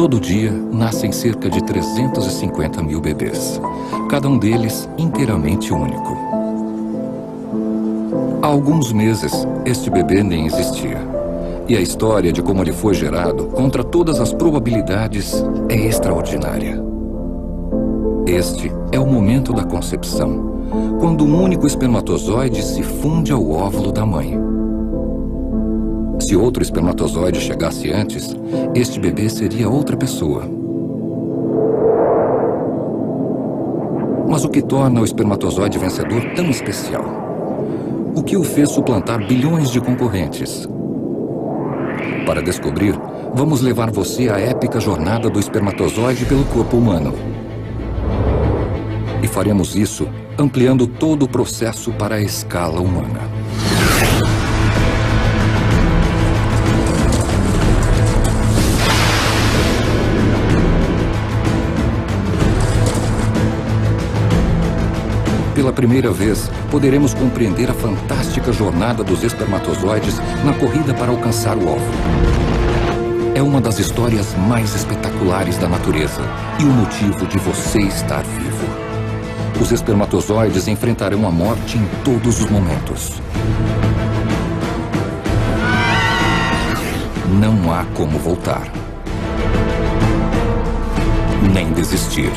Todo dia, nascem cerca de 350 mil bebês, cada um deles inteiramente único. Há alguns meses, este bebê nem existia. E a história de como ele foi gerado, contra todas as probabilidades, é extraordinária. Este é o momento da concepção, quando um único espermatozoide se funde ao óvulo da mãe. Se outro espermatozoide chegasse antes, este bebê seria outra pessoa. Mas o que torna o espermatozoide vencedor tão especial? O que o fez suplantar bilhões de concorrentes? Para descobrir, vamos levar você à épica jornada do espermatozoide pelo corpo humano. E faremos isso ampliando todo o processo para a escala humana. Pela primeira vez, poderemos compreender a fantástica jornada dos espermatozoides na corrida para alcançar o óvulo. É uma das histórias mais espetaculares da natureza e o motivo de você estar vivo. Os espermatozoides enfrentarão a morte em todos os momentos. Não há como voltar. Nem desistir.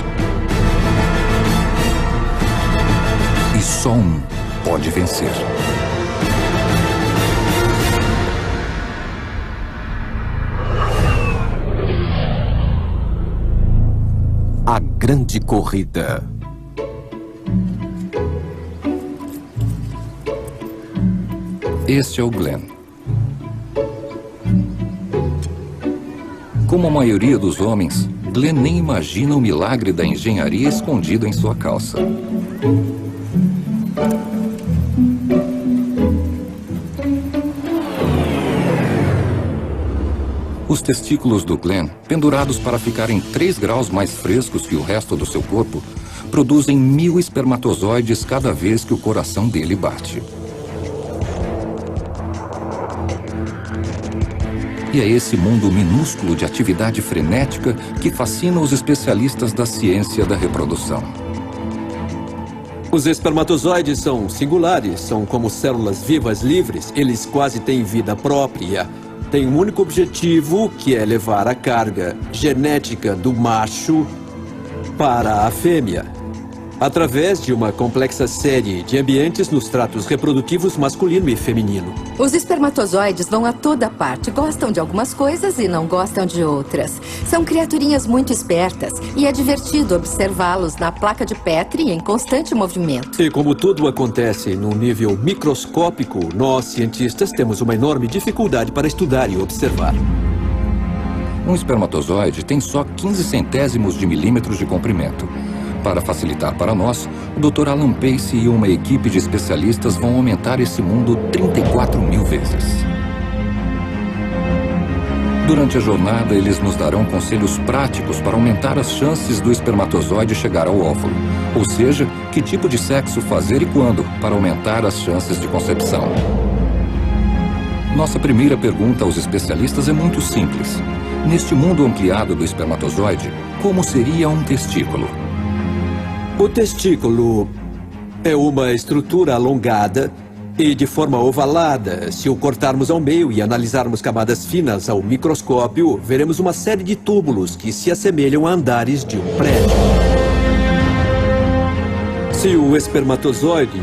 E só um pode vencer. A Grande Corrida. Este é o Glenn. Como a maioria dos homens, Glenn nem imagina o milagre da engenharia escondido em sua calça. Os testículos do Glenn, pendurados para ficarem 3 graus mais frescos que o resto do seu corpo, produzem 1000 espermatozoides cada vez que o coração dele bate. E é esse mundo minúsculo de atividade frenética que fascina os especialistas da ciência da reprodução. Os espermatozoides são singulares, são como células vivas livres, eles quase têm vida própria. Tem um único objetivo, que é levar a carga genética do macho para a fêmea, através de uma complexa série de ambientes nos tratos reprodutivos masculino e feminino. Os espermatozoides vão a toda parte, gostam de algumas coisas e não gostam de outras. São criaturinhas muito espertas e é divertido observá-los na placa de Petri em constante movimento. E como tudo acontece num nível microscópico, nós, cientistas, temos uma enorme dificuldade para estudar e observar. Um espermatozoide tem só 15 centésimos de milímetros de comprimento. Para facilitar para nós, o Dr. Alan Pace e uma equipe de especialistas vão aumentar esse mundo 34.000 vezes. Durante a jornada, eles nos darão conselhos práticos para aumentar as chances do espermatozoide chegar ao óvulo. Ou seja, que tipo de sexo fazer e quando, para aumentar as chances de concepção. Nossa primeira pergunta aos especialistas é muito simples. Neste mundo ampliado do espermatozoide, como seria um testículo? O testículo é uma estrutura alongada e de forma ovalada. Se o cortarmos ao meio e analisarmos camadas finas ao microscópio, veremos uma série de túbulos que se assemelham a andares de um prédio. Se o espermatozoide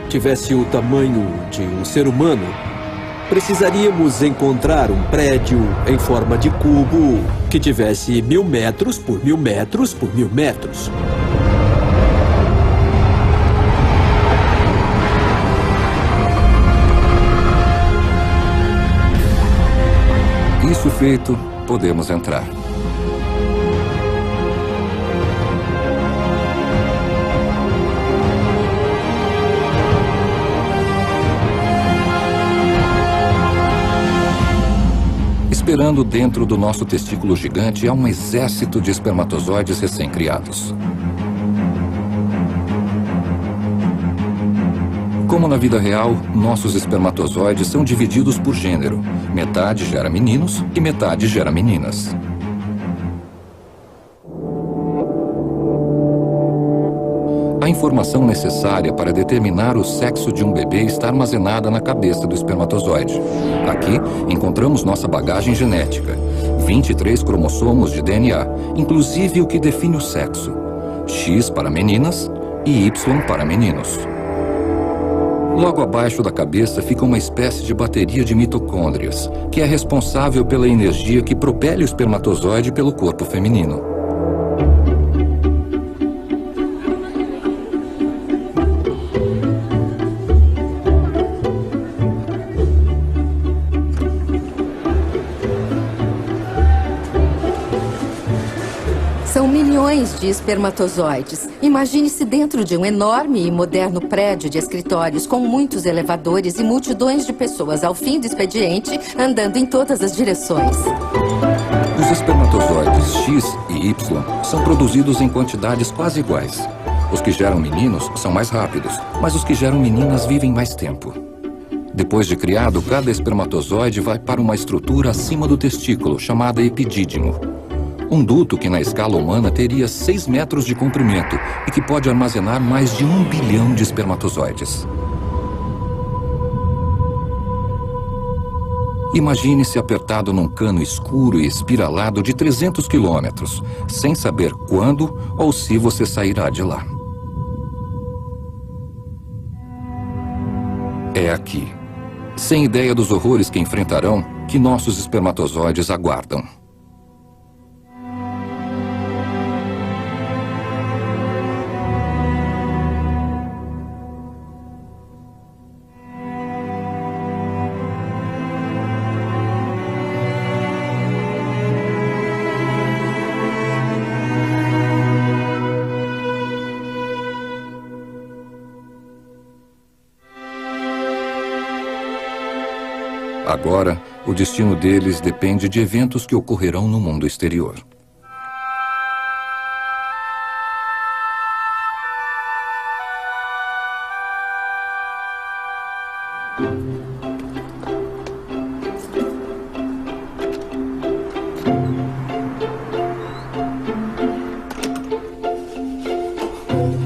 tivesse o tamanho de um ser humano, precisaríamos encontrar um prédio em forma de cubo que tivesse 1000 metros por 1000 metros por 1000 metros. Isso feito, podemos entrar. Esperando dentro do nosso testículo gigante há um exército de espermatozoides recém-criados. Como na vida real, nossos espermatozoides são divididos por gênero. Metade gera meninos e metade gera meninas. A informação necessária para determinar o sexo de um bebê está armazenada na cabeça do espermatozoide. Aqui, encontramos nossa bagagem genética. 23 cromossomos de DNA, inclusive o que define o sexo. X para meninas e Y para meninos. Logo abaixo da cabeça fica uma espécie de bateria de mitocôndrias, que é responsável pela energia que propele o espermatozoide pelo corpo feminino. São milhões de espermatozoides. Imagine-se dentro de um enorme e moderno prédio de escritórios com muitos elevadores e multidões de pessoas ao fim do expediente andando em todas as direções. Os espermatozoides X e Y são produzidos em quantidades quase iguais. Os que geram meninos são mais rápidos, mas os que geram meninas vivem mais tempo. Depois de criado, cada espermatozoide vai para uma estrutura acima do testículo, chamada epidídimo. Um duto que na escala humana teria 6 metros de comprimento e que pode armazenar mais de 1 bilhão de espermatozoides. Imagine-se apertado num cano escuro e espiralado de 300 quilômetros, sem saber quando ou se você sairá de lá. É aqui, sem ideia dos horrores que enfrentarão, que nossos espermatozoides aguardam. Agora, o destino deles depende de eventos que ocorrerão no mundo exterior.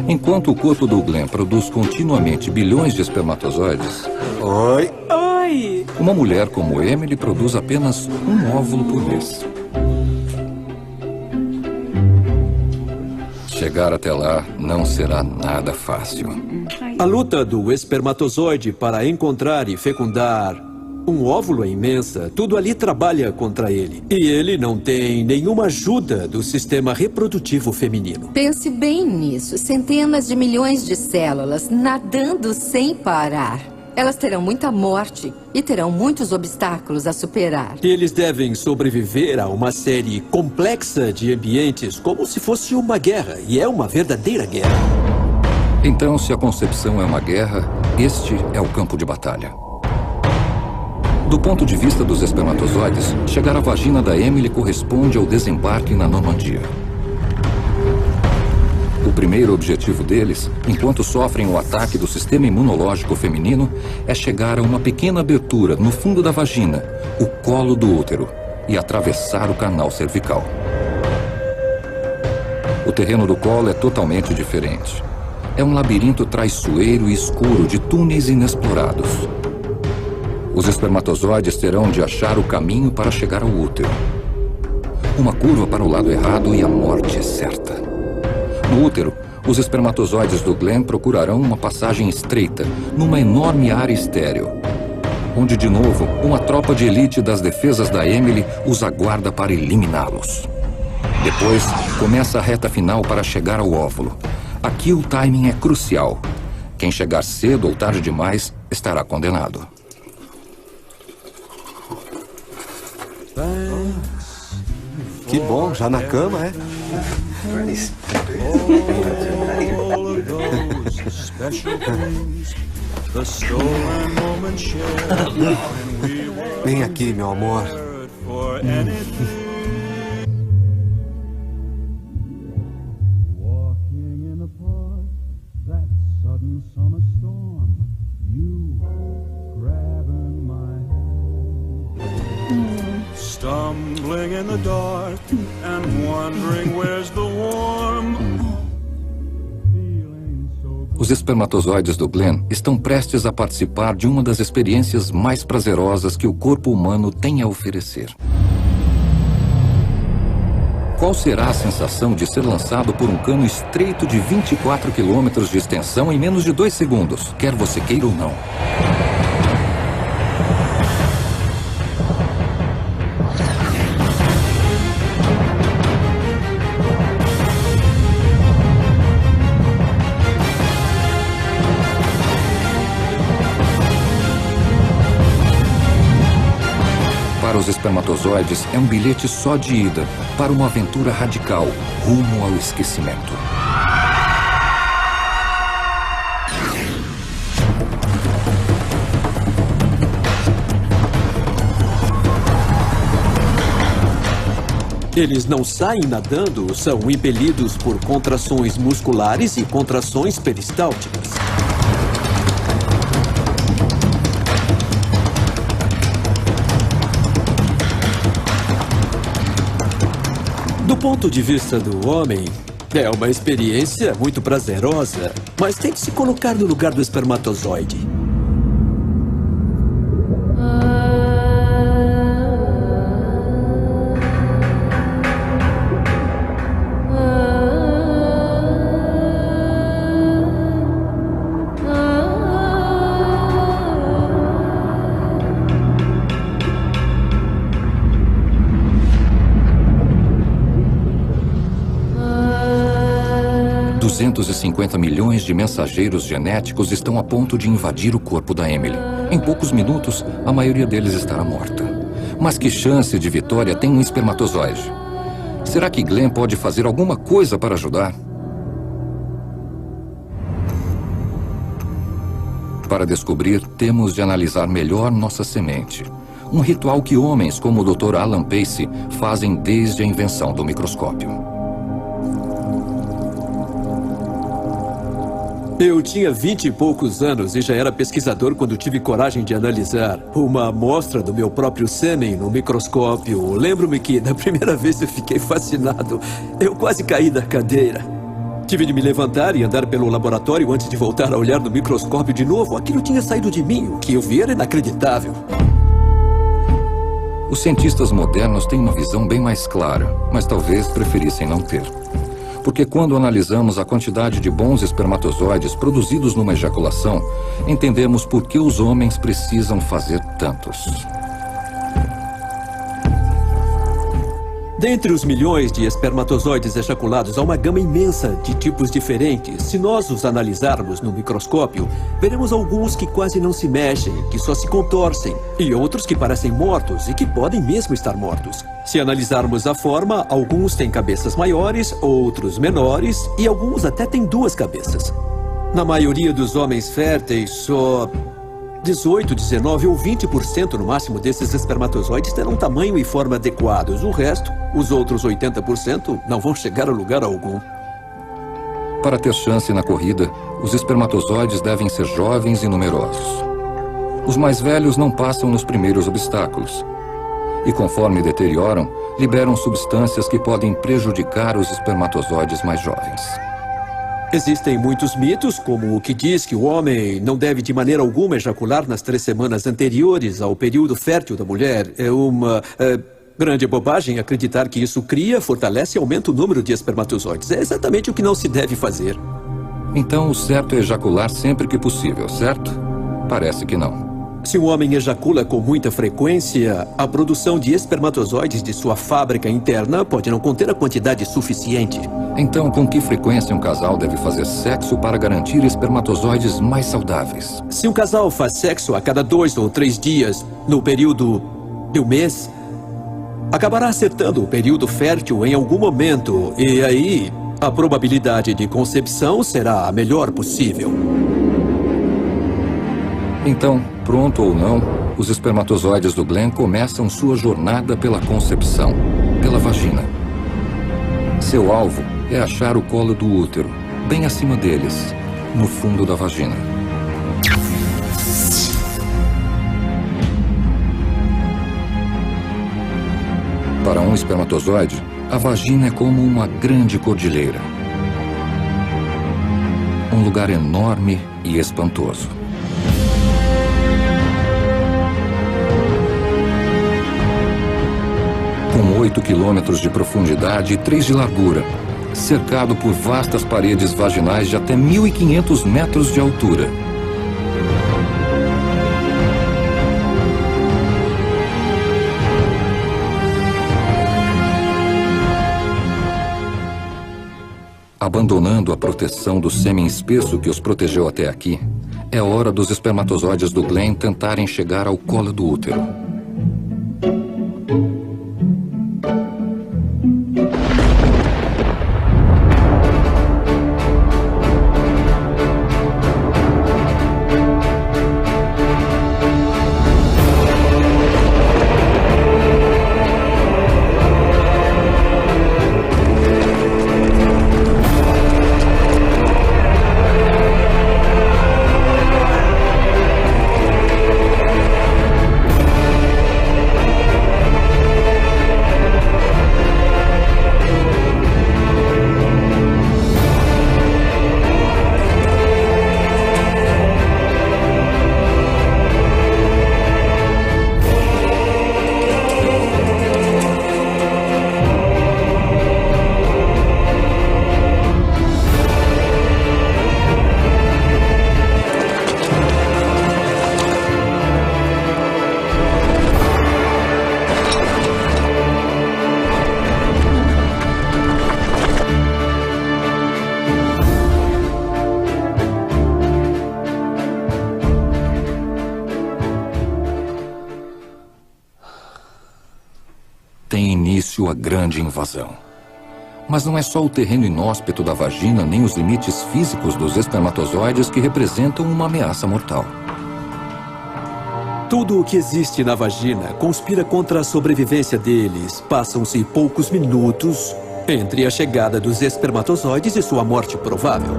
Enquanto o corpo do Glenn produz continuamente bilhões de espermatozoides... Oi. Uma mulher como Emily produz apenas um óvulo por mês. Chegar até lá não será nada fácil. A luta do espermatozoide para encontrar e fecundar um óvulo é imensa. Tudo ali trabalha contra ele. E ele não tem nenhuma ajuda do sistema reprodutivo feminino. Pense bem nisso. Centenas de milhões de células nadando sem parar. Elas terão muita morte e terão muitos obstáculos a superar. Eles devem sobreviver a uma série complexa de ambientes como se fosse uma guerra. E é uma verdadeira guerra. Então, se a concepção é uma guerra, este é o campo de batalha. Do ponto de vista dos espermatozoides, chegar à vagina da Emily corresponde ao desembarque na Normandia. O primeiro objetivo deles, enquanto sofrem o ataque do sistema imunológico feminino, é chegar a uma pequena abertura no fundo da vagina, o colo do útero, e atravessar o canal cervical. O terreno do colo é totalmente diferente. É um labirinto traiçoeiro e escuro de túneis inexplorados. Os espermatozoides terão de achar o caminho para chegar ao útero. Uma curva para o lado errado e a morte é certa. No útero, os espermatozoides do Glenn procurarão uma passagem estreita, numa enorme área estéril, onde, de novo, uma tropa de elite das defesas da Emily os aguarda para eliminá-los. Depois, começa a reta final para chegar ao óvulo. Aqui o timing é crucial. Quem chegar cedo ou tarde demais estará condenado. Que bom, já na cama, é? Vem aqui, meu amor. Stumbling in the dark and wondering where's the warm feeling Os espermatozoides do Glenn estão prestes a participar de uma das experiências mais prazerosas que o corpo humano tem a oferecer. Qual será a sensação de ser lançado por um cano estreito de 24 quilômetros de extensão em menos de 2 segundos, quer você queira ou não? Para os espermatozoides, é um bilhete só de ida para uma aventura radical rumo ao esquecimento. Eles não saem nadando, são impelidos por contrações musculares e contrações peristálticas. Do ponto de vista do homem, é uma experiência muito prazerosa, mas tente se colocar no lugar do espermatozoide. $250 milhões de mensageiros genéticos estão a ponto de invadir o corpo da Emily. Em poucos minutos, a maioria deles estará morta. Mas que chance de vitória tem um espermatozoide? Será que Glenn pode fazer alguma coisa para ajudar? Para descobrir, temos de analisar melhor nossa semente. Um ritual que homens como o Dr. Alan Pace fazem desde a invenção do microscópio. Eu tinha 20 e poucos anos e já era pesquisador quando tive coragem de analisar uma amostra do meu próprio sêmen no microscópio. Lembro-me que, da primeira vez, eu fiquei fascinado. Eu quase caí da cadeira. Tive de me levantar e andar pelo laboratório antes de voltar a olhar no microscópio de novo. Aquilo tinha saído de mim. O que eu vi era inacreditável. Os cientistas modernos têm uma visão bem mais clara, mas talvez preferissem não ter. Porque quando analisamos a quantidade de bons espermatozoides produzidos numa ejaculação, entendemos por que os homens precisam fazer tantos. Dentre os milhões de espermatozoides ejaculados, há uma gama imensa de tipos diferentes. Se nós os analisarmos no microscópio, veremos alguns que quase não se mexem, que só se contorcem, e outros que parecem mortos e que podem mesmo estar mortos. Se analisarmos a forma, alguns têm cabeças maiores, outros menores, e alguns até têm 2 cabeças. Na maioria dos homens férteis, só 18, 19 ou 20% no máximo desses espermatozoides terão tamanho e forma adequados. O resto, os outros 80%, não vão chegar a lugar algum. Para ter chance na corrida, os espermatozoides devem ser jovens e numerosos. Os mais velhos não passam nos primeiros obstáculos. E conforme deterioram, liberam substâncias que podem prejudicar os espermatozoides mais jovens. Existem muitos mitos, como o que diz que o homem não deve de maneira alguma ejacular nas 3 semanas anteriores ao período fértil da mulher. É uma grande bobagem acreditar que isso cria, fortalece e aumenta o número de espermatozoides. É exatamente o que não se deve fazer. Então o certo é ejacular sempre que possível, certo? Parece que não. Se um homem ejacula com muita frequência, a produção de espermatozoides de sua fábrica interna pode não conter a quantidade suficiente. Então, com que frequência um casal deve fazer sexo para garantir espermatozoides mais saudáveis? Se um casal faz sexo a cada 2 ou 3 dias, no período de um mês, acabará acertando o período fértil em algum momento, e aí a probabilidade de concepção será a melhor possível. Então, pronto ou não, os espermatozoides do Glenn começam sua jornada pela concepção, pela vagina. Seu alvo é achar o colo do útero, bem acima deles, no fundo da vagina. Para um espermatozoide, a vagina é como uma grande cordilheira. Um lugar enorme e espantoso. Com 8 quilômetros de profundidade e 3 de largura, cercado por vastas paredes vaginais de até 1.500 metros de altura. Abandonando a proteção do sêmen espesso que os protegeu até aqui, é hora dos espermatozoides do Glenn tentarem chegar ao colo do útero. Tem início a grande invasão. Mas não é só o terreno inóspito da vagina nem os limites físicos dos espermatozoides que representam uma ameaça mortal. Tudo o que existe na vagina conspira contra a sobrevivência deles. Passam-se poucos minutos entre a chegada dos espermatozoides e sua morte provável.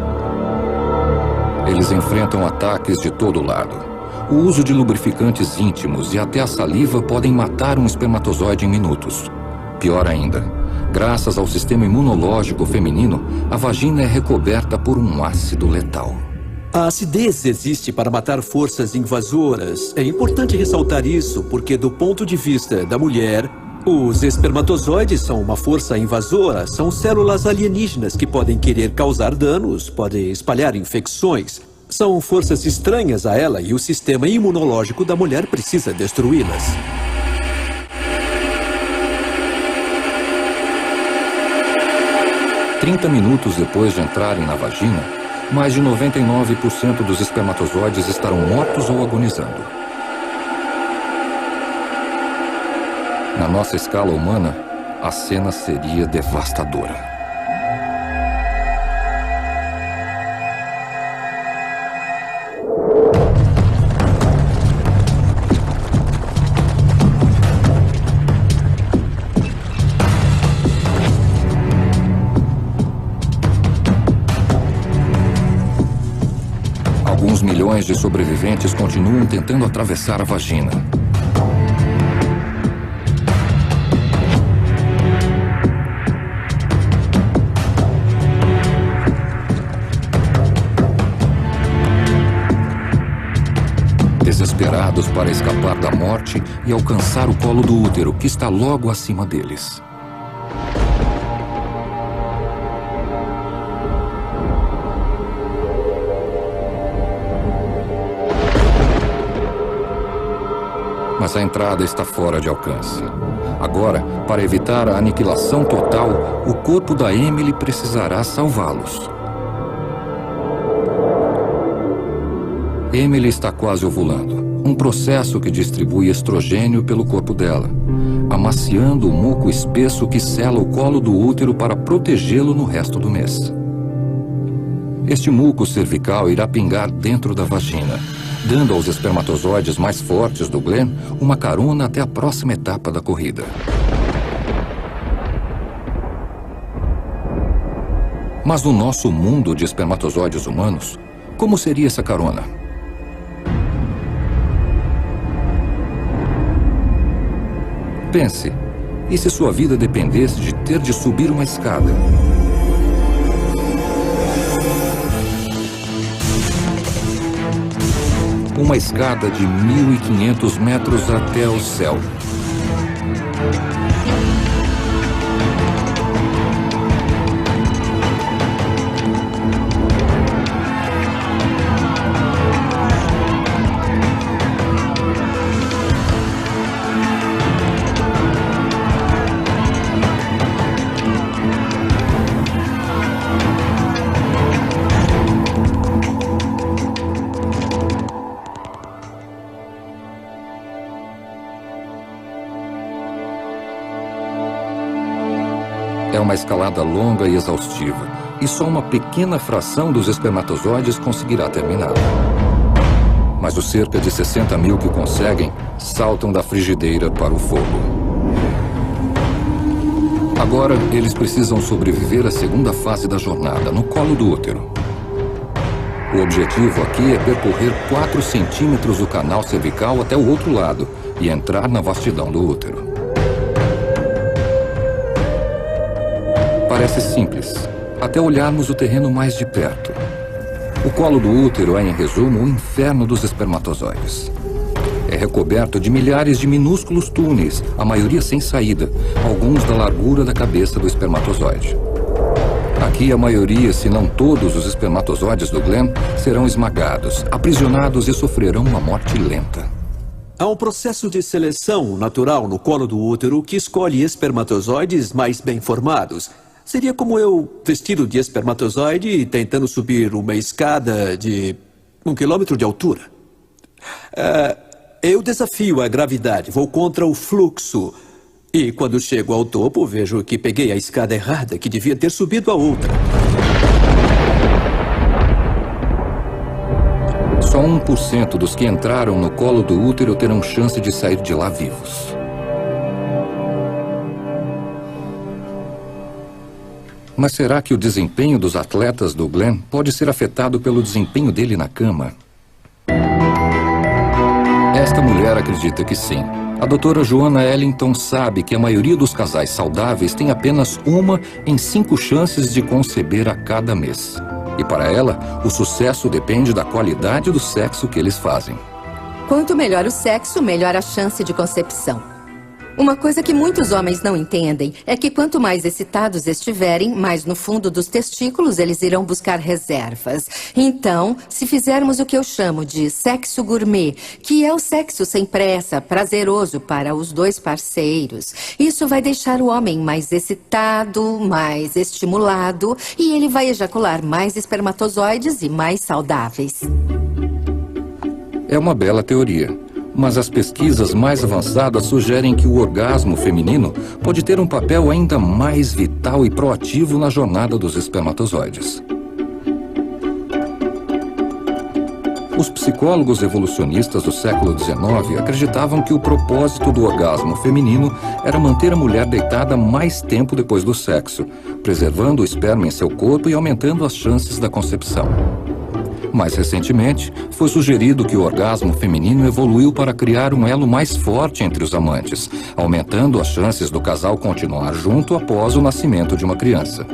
Eles enfrentam ataques de todo lado. O uso de lubrificantes íntimos e até a saliva podem matar um espermatozoide em minutos. Pior ainda, graças ao sistema imunológico feminino, a vagina é recoberta por um ácido letal. A acidez existe para matar forças invasoras. É importante ressaltar isso porque, do ponto de vista da mulher, os espermatozoides são uma força invasora. São células alienígenas que podem querer causar danos, podem espalhar infecções. São forças estranhas a ela e o sistema imunológico da mulher precisa destruí-las. "30 minutos depois de entrarem na vagina, mais de 99% dos espermatozoides estarão mortos ou agonizando. Na nossa escala humana, a cena seria devastadora. Alguns milhões de sobreviventes continuam tentando atravessar a vagina. Desesperados para escapar da morte e alcançar o colo do útero, que está logo acima deles. Mas a entrada está fora de alcance. Agora, para evitar a aniquilação total, o corpo da Emily precisará salvá-los. Emily está quase ovulando, um processo que distribui estrogênio pelo corpo dela, amaciando o muco espesso que sela o colo do útero para protegê-lo no resto do mês. Este muco cervical irá pingar dentro da vagina, dando aos espermatozoides mais fortes do Glenn uma carona até a próxima etapa da corrida. Mas no nosso mundo de espermatozoides humanos, como seria essa carona? Pense, e se sua vida dependesse de ter de subir uma escada? uma escada de 1.500 metros até o céu. É uma escalada longa e exaustiva, e só uma pequena fração dos espermatozoides conseguirá terminá-la. Mas os cerca de 60 mil que conseguem saltam da frigideira para o fogo. Agora, eles precisam sobreviver à segunda fase da jornada, no colo do útero. O objetivo aqui é percorrer 4 centímetros do canal cervical até o outro lado e entrar na vastidão do útero. Parece simples, até olharmos o terreno mais de perto. O colo do útero é, em resumo, o inferno dos espermatozoides. É recoberto de milhares de minúsculos túneis, a maioria sem saída, alguns da largura da cabeça do espermatozoide. Aqui a maioria, se não todos os espermatozoides do Glenn, serão esmagados, aprisionados e sofrerão uma morte lenta. Há um processo de seleção natural no colo do útero que escolhe espermatozoides mais bem formados. Seria como eu, vestido de espermatozoide, tentando subir uma escada de 1 quilômetro de altura. Eu desafio a gravidade, vou contra o fluxo. E quando chego ao topo, vejo que peguei a escada errada, que devia ter subido a outra. Só 1% dos que entraram no colo do útero terão chance de sair de lá vivos. Mas será que o desempenho dos atletas do Glenn pode ser afetado pelo desempenho dele na cama? Esta mulher acredita que sim. A doutora Joanna Ellington sabe que a maioria dos casais saudáveis tem apenas 1 em 5 chances de conceber a cada mês. E para ela, o sucesso depende da qualidade do sexo que eles fazem. Quanto melhor o sexo, melhor a chance de concepção. Uma coisa que muitos homens não entendem é que quanto mais excitados estiverem, mais no fundo dos testículos eles irão buscar reservas. Então, se fizermos o que eu chamo de sexo gourmet, que é o sexo sem pressa, prazeroso para os dois parceiros, isso vai deixar o homem mais excitado, mais estimulado, e ele vai ejacular mais espermatozoides e mais saudáveis. É uma bela teoria. Mas as pesquisas mais avançadas sugerem que o orgasmo feminino pode ter um papel ainda mais vital e proativo na jornada dos espermatozoides. Os psicólogos evolucionistas do século XIX acreditavam que o propósito do orgasmo feminino era manter a mulher deitada mais tempo depois do sexo, preservando o esperma em seu corpo e aumentando as chances da concepção. Mais recentemente, foi sugerido que o orgasmo feminino evoluiu para criar um elo mais forte entre os amantes, aumentando as chances do casal continuar junto após o nascimento de uma criança.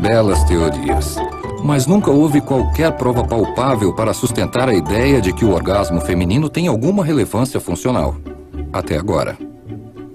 Belas teorias. Mas nunca houve qualquer prova palpável para sustentar a ideia de que o orgasmo feminino tem alguma relevância funcional. Até agora.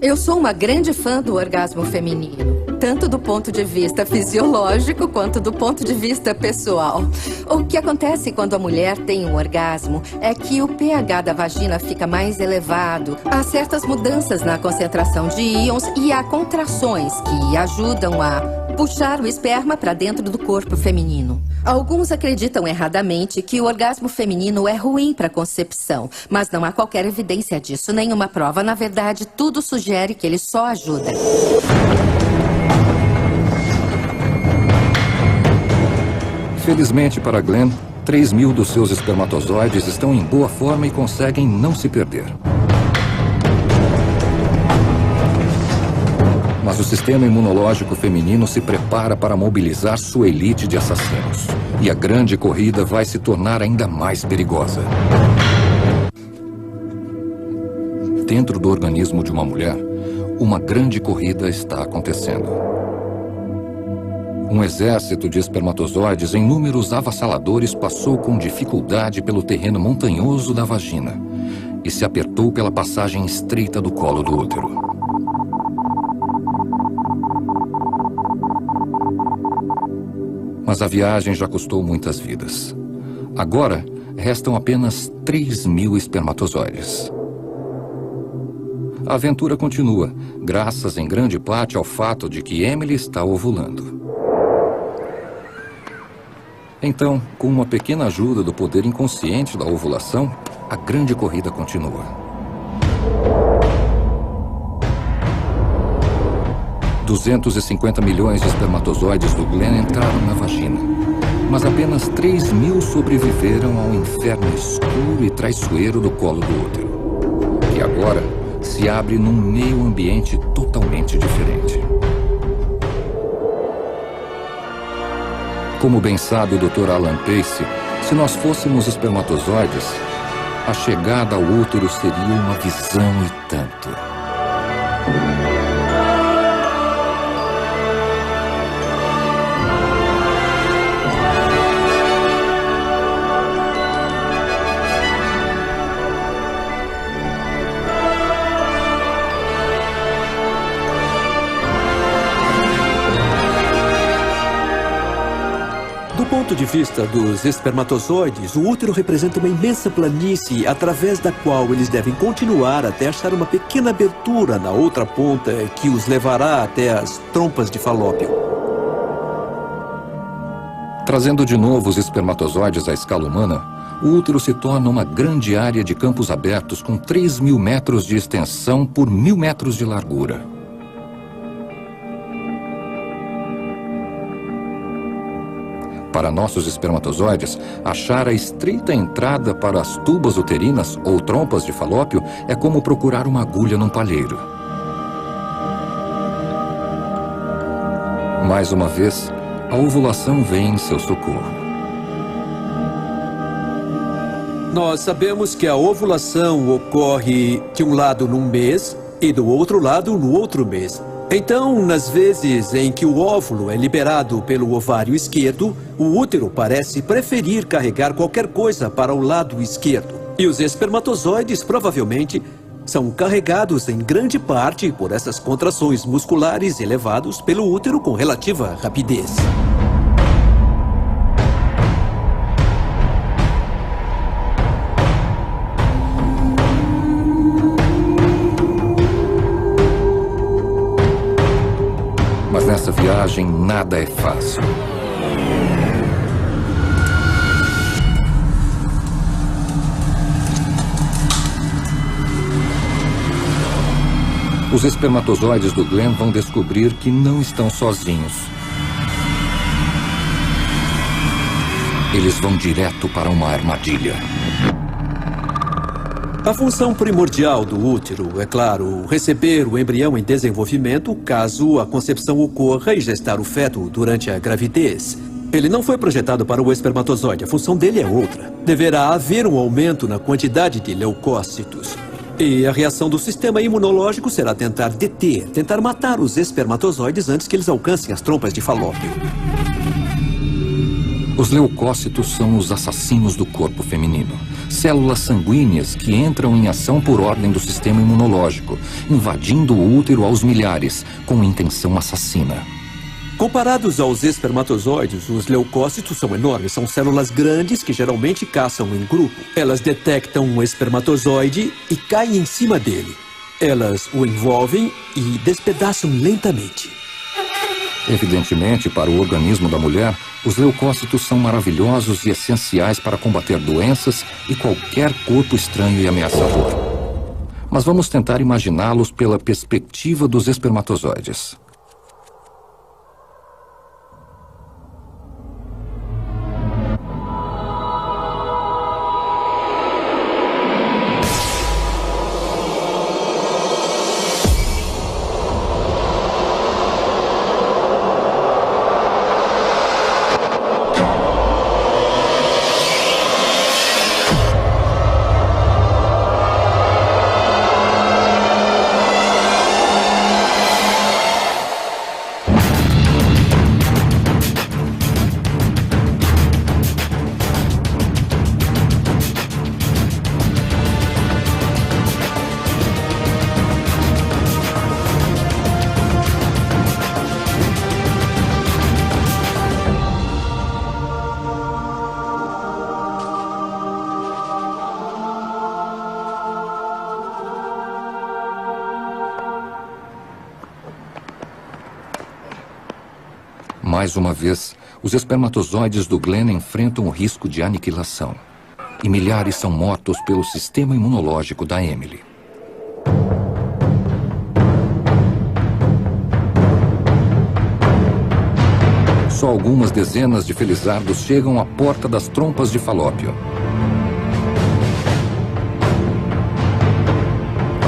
Eu sou uma grande fã do orgasmo feminino, tanto do ponto de vista fisiológico quanto do ponto de vista pessoal. O que acontece quando a mulher tem um orgasmo é que o pH da vagina fica mais elevado, há certas mudanças na concentração de íons e há contrações que ajudam a puxar o esperma para dentro do corpo feminino. Alguns acreditam erradamente que o orgasmo feminino é ruim para a concepção, mas não há qualquer evidência disso, nenhuma prova. Na verdade, tudo sugere que ele só ajuda. Felizmente para Glenn, 3.000 dos seus espermatozoides estão em boa forma e conseguem não se perder. Mas o sistema imunológico feminino se prepara para mobilizar sua elite de assassinos. E a grande corrida vai se tornar ainda mais perigosa. Dentro do organismo de uma mulher, uma grande corrida está acontecendo. Um exército de espermatozoides em números avassaladores passou com dificuldade pelo terreno montanhoso da vagina e se apertou pela passagem estreita do colo do útero. Mas a viagem já custou muitas vidas. Agora, restam apenas 3.000 espermatozoides. A aventura continua, graças em grande parte ao fato de que Emily está ovulando. Então, com uma pequena ajuda do poder inconsciente da ovulação, a grande corrida continua. 250 milhões de espermatozoides do Glenn entraram na vagina, mas apenas 3.000 sobreviveram ao inferno escuro e traiçoeiro do colo do útero, que agora se abre num meio ambiente totalmente diferente. Como bem sabe o Dr. Alan Pace, se nós fôssemos espermatozoides, a chegada ao útero seria uma visão e tanto. Do ponto de vista dos espermatozoides, o útero representa uma imensa planície através da qual eles devem continuar até achar uma pequena abertura na outra ponta que os levará até as trompas de Falópio. Trazendo de novo os espermatozoides à escala humana, o útero se torna uma grande área de campos abertos com 3.000 metros de extensão por 1.000 metros de largura. Para nossos espermatozoides, achar a estreita entrada para as tubas uterinas ou trompas de Falópio é como procurar uma agulha num palheiro. Mais uma vez, a ovulação vem em seu socorro. Nós sabemos que a ovulação ocorre de um lado num mês e do outro lado no outro mês. Então, nas vezes em que o óvulo é liberado pelo ovário esquerdo, o útero parece preferir carregar qualquer coisa para o lado esquerdo. E os espermatozoides provavelmente são carregados em grande parte por essas contrações musculares elevados pelo útero com relativa rapidez. Mas nessa viagem nada é fácil. Os espermatozoides do Glenn vão descobrir que não estão sozinhos. Eles vão direto para uma armadilha. A função primordial do útero é, claro, receber o embrião em desenvolvimento caso a concepção ocorra e gestar o feto durante a gravidez. Ele não foi projetado para o espermatozoide, a função dele é outra. Deverá haver um aumento na quantidade de leucócitos. E a reação do sistema imunológico será tentar matar os espermatozoides antes que eles alcancem as trompas de Falópio. Os leucócitos são os assassinos do corpo feminino. Células sanguíneas que entram em ação por ordem do sistema imunológico, invadindo o útero aos milhares, com intenção assassina. Comparados aos espermatozoides, os leucócitos são enormes. São células grandes que geralmente caçam em grupo. Elas detectam um espermatozoide e caem em cima dele. Elas o envolvem e despedaçam lentamente. Evidentemente, para o organismo da mulher, os leucócitos são maravilhosos e essenciais para combater doenças e qualquer corpo estranho e ameaçador. Mas vamos tentar imaginá-los pela perspectiva dos espermatozoides. Mais uma vez, os espermatozoides do Glenn enfrentam o risco de aniquilação. E milhares são mortos pelo sistema imunológico da Emily. Só algumas dezenas de felizardos chegam à porta das trompas de Falópio,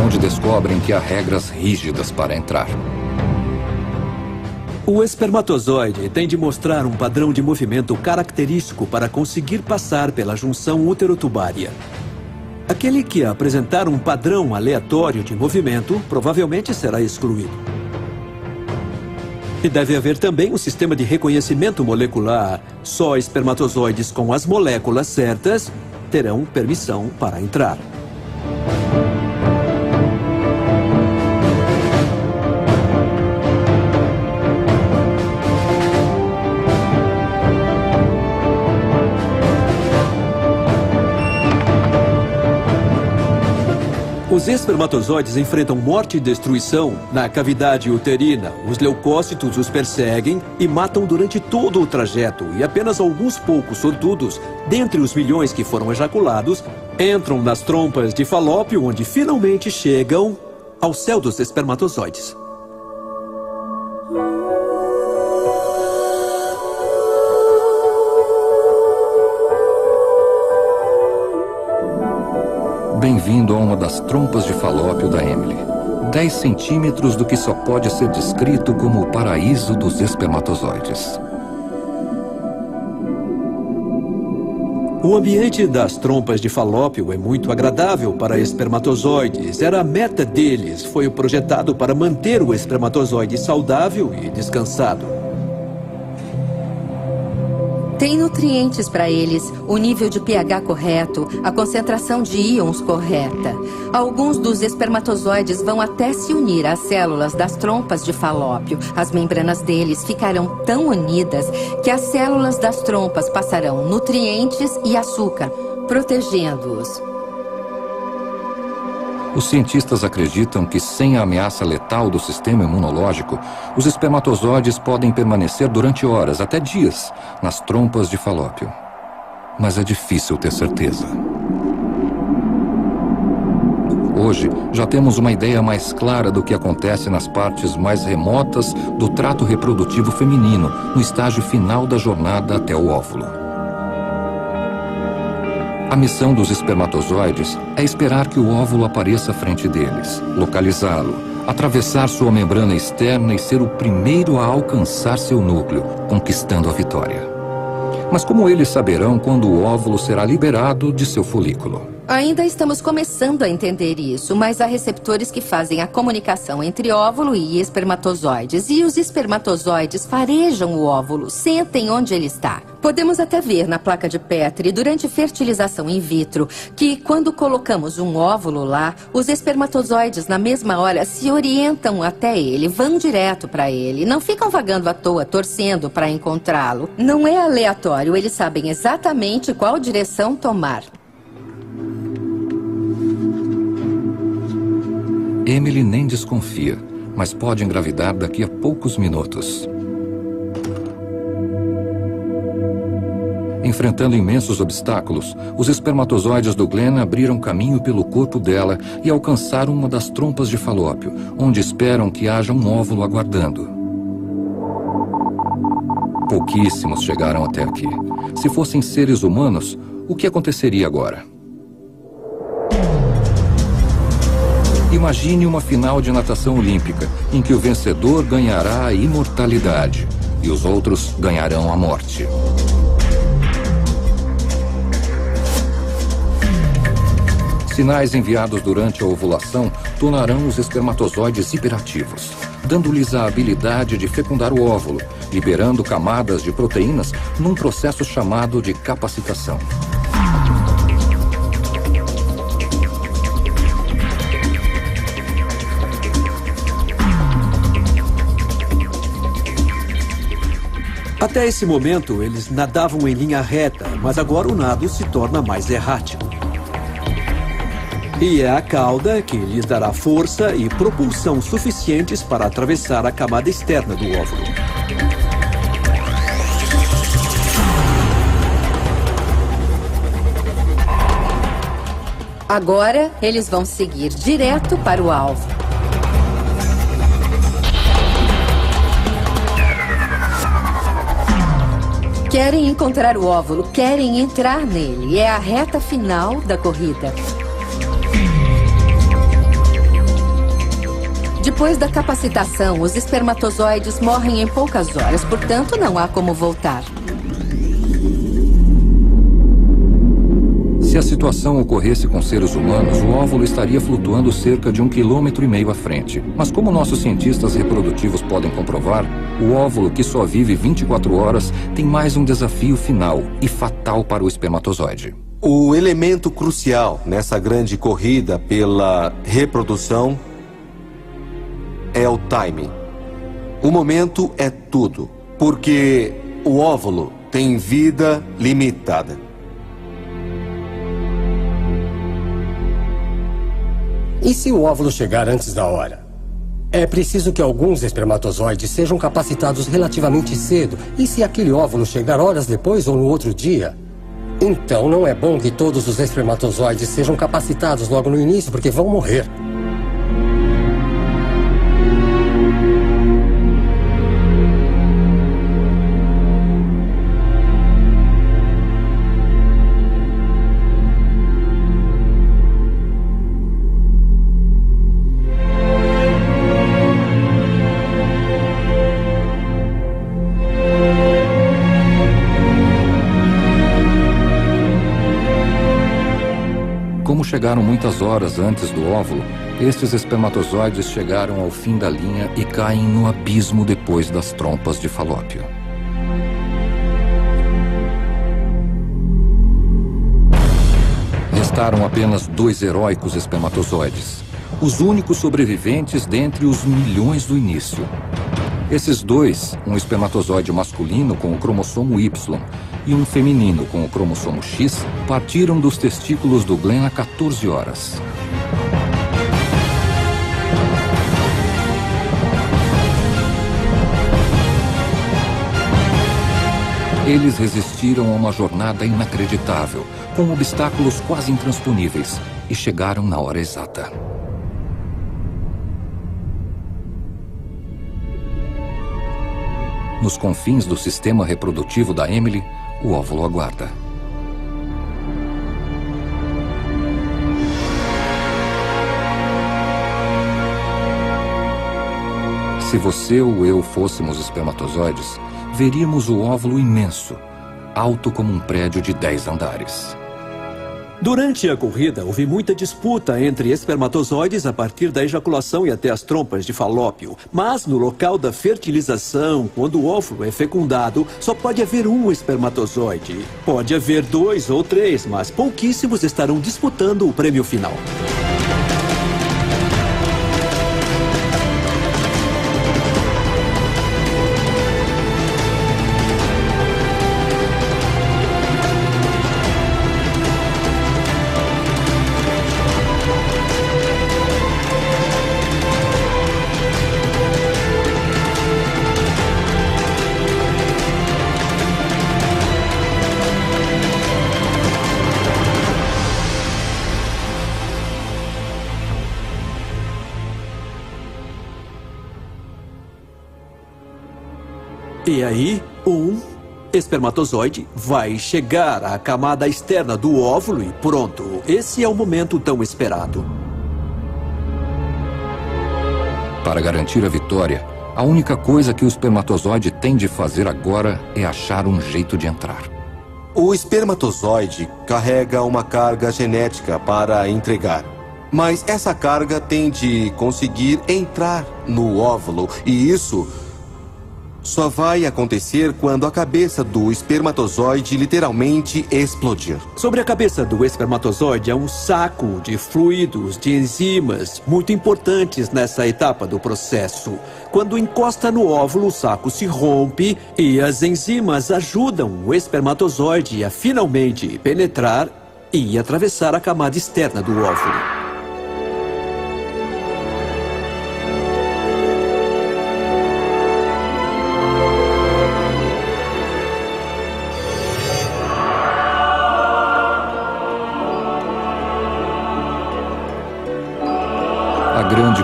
onde descobrem que há regras rígidas para entrar. O espermatozoide tem de mostrar um padrão de movimento característico para conseguir passar pela junção uterotubária. Aquele que apresentar um padrão aleatório de movimento provavelmente será excluído. E deve haver também um sistema de reconhecimento molecular. Só espermatozoides com as moléculas certas terão permissão para entrar. Os espermatozoides enfrentam morte e destruição na cavidade uterina. Os leucócitos os perseguem e matam durante todo o trajeto. E apenas alguns poucos sortudos, dentre os milhões que foram ejaculados, entram nas trompas de Falópio, onde finalmente chegam ao céu dos espermatozoides. Bem-vindo a uma das trompas de Falópio da Emily. 10 centímetros do que só pode ser descrito como o paraíso dos espermatozoides. O ambiente das trompas de Falópio é muito agradável para espermatozoides. Era a meta deles. Foi projetado para manter o espermatozoide saudável e descansado. Tem nutrientes para eles, o nível de pH correto, a concentração de íons correta. Alguns dos espermatozoides vão até se unir às células das trompas de Falópio. As membranas deles ficarão tão unidas que as células das trompas passarão nutrientes e açúcar, protegendo-os. Os cientistas acreditam que, sem a ameaça letal do sistema imunológico, os espermatozoides podem permanecer durante horas, até dias, nas trompas de Falópio. Mas é difícil ter certeza. Hoje, já temos uma ideia mais clara do que acontece nas partes mais remotas do trato reprodutivo feminino, no estágio final da jornada até o óvulo. A missão dos espermatozoides é esperar que o óvulo apareça à frente deles, localizá-lo, atravessar sua membrana externa e ser o primeiro a alcançar seu núcleo, conquistando a vitória. Mas como eles saberão quando o óvulo será liberado de seu folículo? Ainda estamos começando a entender isso, mas há receptores que fazem a comunicação entre óvulo e espermatozoides. E os espermatozoides farejam o óvulo, sentem onde ele está. Podemos até ver na placa de Petri, durante fertilização in vitro, que quando colocamos um óvulo lá, os espermatozoides na mesma hora se orientam até ele, vão direto para ele. Não ficam vagando à toa, torcendo para encontrá-lo. Não é aleatório, eles sabem exatamente qual direção tomar. Emily nem desconfia, mas pode engravidar daqui a poucos minutos. Enfrentando imensos obstáculos, os espermatozoides do Glenn abriram caminho pelo corpo dela e alcançaram uma das trompas de Falópio, onde esperam que haja um óvulo aguardando. Pouquíssimos chegaram até aqui. Se fossem seres humanos, o que aconteceria agora? Imagine uma final de natação olímpica, em que o vencedor ganhará a imortalidade e os outros ganharão a morte. Sinais enviados durante a ovulação tornarão os espermatozoides hiperativos, dando-lhes a habilidade de fecundar o óvulo, liberando camadas de proteínas num processo chamado de capacitação. Até esse momento, eles nadavam em linha reta, mas agora o nado se torna mais errático. E é a cauda que lhes dará força e propulsão suficientes para atravessar a camada externa do óvulo. Agora, eles vão seguir direto para o alvo. Querem encontrar o óvulo, querem entrar nele. É a reta final da corrida. Depois da capacitação, os espermatozoides morrem em poucas horas, portanto, não há como voltar. Se a situação ocorresse com seres humanos, o óvulo estaria flutuando cerca de 1,5 km à frente. Mas como nossos cientistas reprodutivos podem comprovar, o óvulo, que só vive 24 horas, tem mais um desafio final e fatal para o espermatozoide. O elemento crucial nessa grande corrida pela reprodução é o timing. O momento é tudo, porque o óvulo tem vida limitada. E se o óvulo chegar antes da hora? É preciso que alguns espermatozoides sejam capacitados relativamente cedo. E se aquele óvulo chegar horas depois ou no outro dia? Então não é bom que todos os espermatozoides sejam capacitados logo no início, porque vão morrer. Como chegaram muitas horas antes do óvulo, estes espermatozoides chegaram ao fim da linha e caem no abismo depois das trompas de Falópio. Restaram apenas 2 heróicos espermatozoides, os únicos sobreviventes dentre os milhões do início. Esses dois, um espermatozoide masculino com o cromossomo Y e um feminino com o cromossomo X, partiram dos testículos do Glenn há 14 horas. Eles resistiram a uma jornada inacreditável, com obstáculos quase intransponíveis, e chegaram na hora exata. Nos confins do sistema reprodutivo da Emily, o óvulo aguarda. Se você ou eu fôssemos espermatozoides, veríamos o óvulo imenso, alto como um prédio de 10 andares. Durante a corrida, houve muita disputa entre espermatozoides a partir da ejaculação e até as trompas de Falópio. Mas no local da fertilização, quando o óvulo é fecundado, só pode haver um espermatozoide. Pode haver 2 ou 3, mas pouquíssimos estarão disputando o prêmio final. E aí, um espermatozoide vai chegar à camada externa do óvulo e pronto. Esse é o momento tão esperado. Para garantir a vitória, a única coisa que o espermatozoide tem de fazer agora é achar um jeito de entrar. O espermatozoide carrega uma carga genética para entregar. Mas essa carga tem de conseguir entrar no óvulo, e isso só vai acontecer quando a cabeça do espermatozoide literalmente explodir. Sobre a cabeça do espermatozoide é um saco de fluidos, de enzimas, muito importantes nessa etapa do processo. Quando encosta no óvulo, o saco se rompe e as enzimas ajudam o espermatozoide a finalmente penetrar e atravessar a camada externa do óvulo.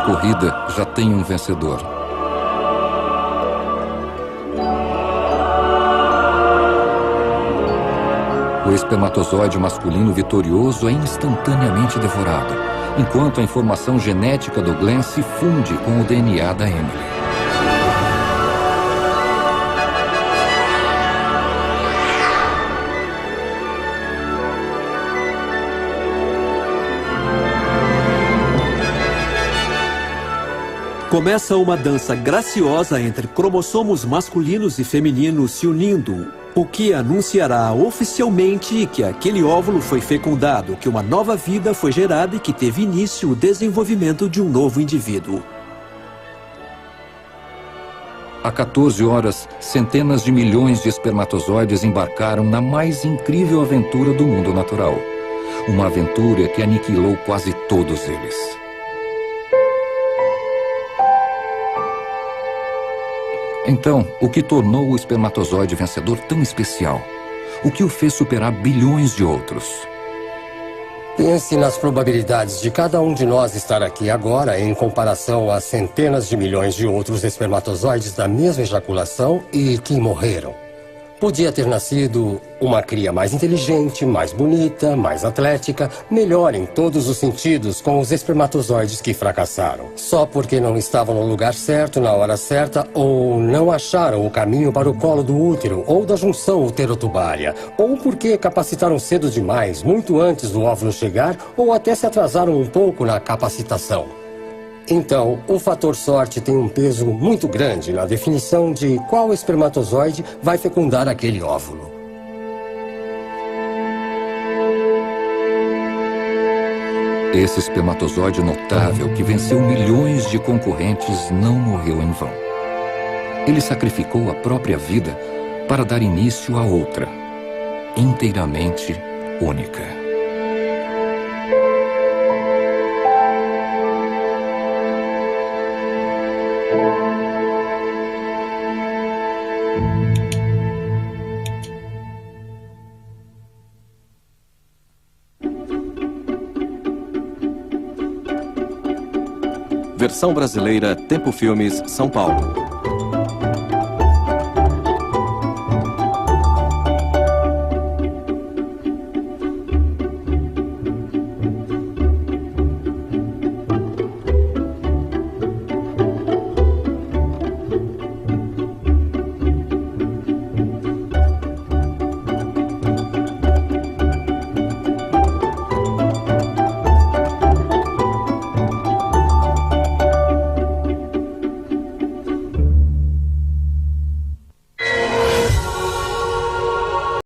corrida já tem um vencedor. O espermatozoide masculino vitorioso é instantaneamente devorado, enquanto a informação genética do Glenn se funde com o DNA da Emily. Começa uma dança graciosa entre cromossomos masculinos e femininos se unindo, o que anunciará oficialmente que aquele óvulo foi fecundado, que uma nova vida foi gerada e que teve início o desenvolvimento de um novo indivíduo. Há 14 horas, centenas de milhões de espermatozoides embarcaram na mais incrível aventura do mundo natural. Uma aventura que aniquilou quase todos eles. Então, o que tornou o espermatozoide vencedor tão especial? O que o fez superar bilhões de outros? Pense nas probabilidades de cada um de nós estar aqui agora em comparação a centenas de milhões de outros espermatozoides da mesma ejaculação e que morreram. Podia ter nascido uma cria mais inteligente, mais bonita, mais atlética, melhor em todos os sentidos com os espermatozoides que fracassaram. Só porque não estavam no lugar certo, na hora certa, ou não acharam o caminho para o colo do útero ou da junção uterotubária, ou porque capacitaram cedo demais, muito antes do óvulo chegar, ou até se atrasaram um pouco na capacitação. Então, o fator sorte tem um peso muito grande na definição de qual espermatozoide vai fecundar aquele óvulo. Esse espermatozoide notável que venceu milhões de concorrentes não morreu em vão. Ele sacrificou a própria vida para dar início a outra, inteiramente única. Versão brasileira, Tempo Filmes, São Paulo.